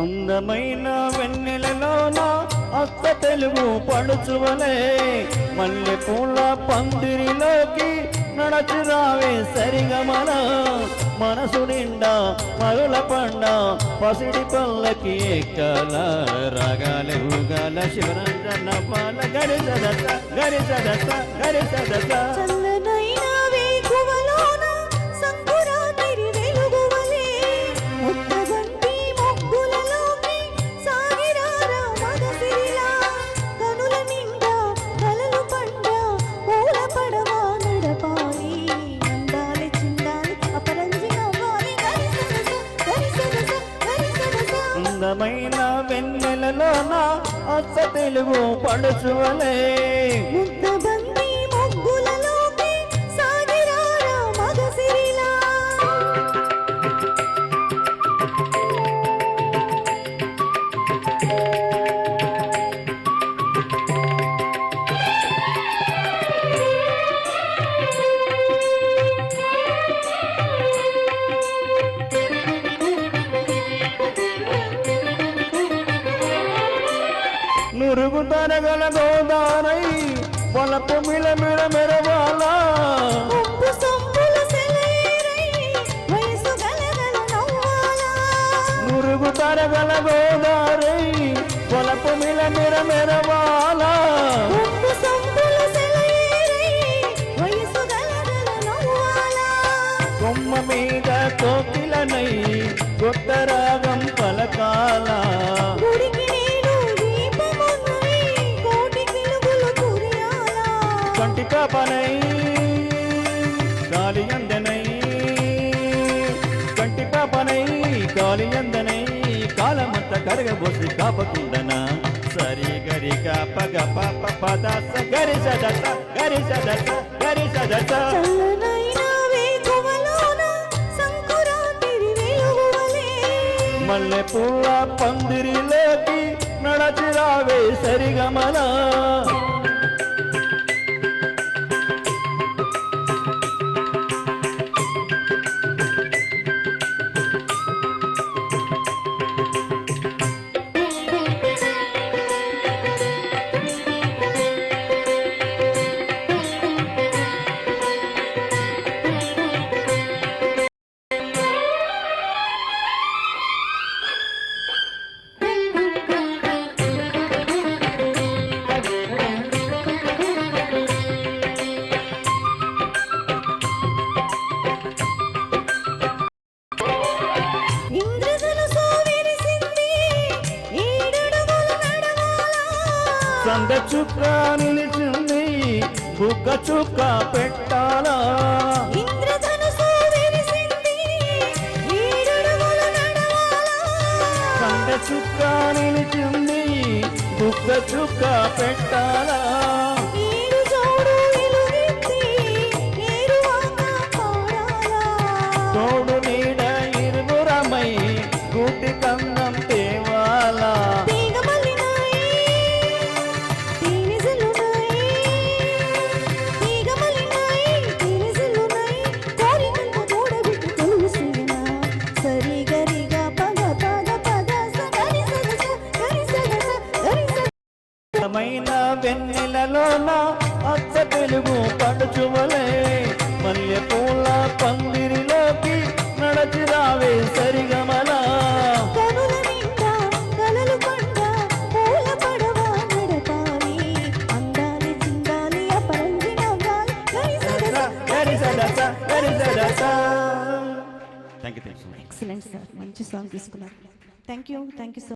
అందమైన వెన్నెలలోన అక్క తెలుగు పడుచువలే మల్లె పూల పందిరిలోకి నడచి రావే సరిగమన మనసు నిండా మరుల పండ పసిడి పల్లకి ఎక్కల రాగాలే ఊగాల శివరంజన పాల గరిసదస గరిసదస గరిసదస అందమైన వెన్నెలలోన అచ్చ తెలుగు పడుచువలే ముద్దబంతి ముగ్గులలోకి సాగిరారా మగసిరిలా నురుగు తరగల గోదారై పొలపు మిలమిల మెరవాలా నురుగు తరగల గోదారై పొలపు మిలమిల మెరవాలా కొమ్మ మీద కోకిలనై కొత్త రాగం పలకాల కంటి పాపనై గాలి అందనై కంటి పాపనై గాలి అందనై కాలమంత కరగబోసి కాపకుండనా సరి గరి పగ పాప పదస గరి సదస గరి సదస గరి సదస మల్లె పూల పందిరిలోకి నడచి రావే సరిగమన సంద చుక్క నిలిచింది బుగ్గ చుక్క పెట్టాలా సంద చుక్క నిలిచింది బుగ్గ చుక్క పెట్టాలా తోడు నీడ ఇరుగురమై గుడ్డి కందం తేవాలా వెన్నెలలోన అచ్చ తెలుగు పడుచువలే మల్లె పూల పందిరిలోకి నడచి రావే సరిగమల ఎక్సలెంట్ సార్, మంచి సాంగ్ తీసుకున్నారు. Thank you so